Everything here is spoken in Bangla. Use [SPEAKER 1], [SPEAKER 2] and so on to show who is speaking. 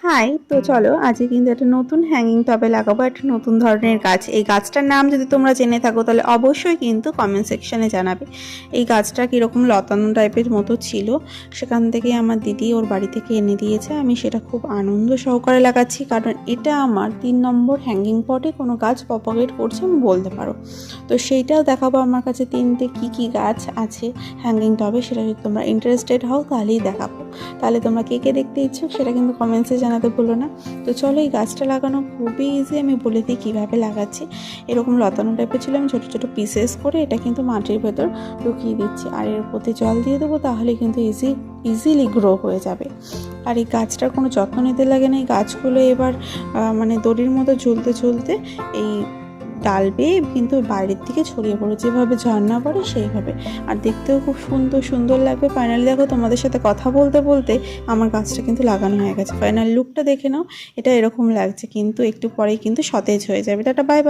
[SPEAKER 1] হাই, তো চলো আজকে কিন্তু একটা নতুন হ্যাঙ্গিং টবে লাগাবো, একটা নতুন ধরনের গাছ। এই গাছটার নাম যদি তোমরা জেনে থাকো তাহলে অবশ্যই কিন্তু কমেন্ট সেকশনে জানাবে। এই গাছটা কীরকম লতানো টাইপের মতো ছিল, সেখান থেকে আমার দিদি ওর বাড়ি থেকে এনে দিয়েছে। আমি সেটা খুব আনন্দ সহকারে লাগাচ্ছি, কারণ এটা আমার 3 নম্বর হ্যাঙ্গিং পটে কোনো গাছ প্রপাগেট করছে আমি বলতে পারো। তো সেইটাও দেখাবো আমার কাছে 3টে কী গাছ আছে হ্যাঙ্গিং টবে। সেটা যদি তোমরা ইন্টারেস্টেড হও তাহলেই দেখাবো। তাহলে তোমরা কে দেখতে ইচ্ছুক সেটা কিন্তু কমেন্টসে জানাতে ভুলো না। তো চলো, এই গাছটা লাগানো খুবই ইজি। আমি বলে দিই কীভাবে লাগাচ্ছি। এরকম লতানো টাইপের ছিল, আমি ছোটো ছোটো পিসেস করে এটা কিন্তু মাটির ভেতর ঢুকিয়ে দিচ্ছি, আর এর প্রতি জল দিয়ে দেবো, তাহলে কিন্তু ইজিলি গ্রো হয়ে যাবে। আর এই গাছটার কোনো যত্ন নিতে লাগে না। এই গাছগুলো এবার মানে দড়ির মতো ঝুলতে ঝুলতে এই ডাল বেয়ে কিন্তু বাইরের দিকে ছড়িয়ে পড়ে, যেভাবে ঝর্ণা পড়ে সেইভাবে। আর দেখতেও খুব সুন্দর সুন্দর লাগবে। ফাইনালি দেখো, তোমাদের সাথে কথা বলতে বলতে আমার গাছটা কিন্তু লাগানো হয়ে গেছে। ফাইনাল লুকটা দেখে নাও, এটা এরকম লাগছে, কিন্তু একটু পরেই কিন্তু সতেজ হয়ে যাবে। Tata, bye bye.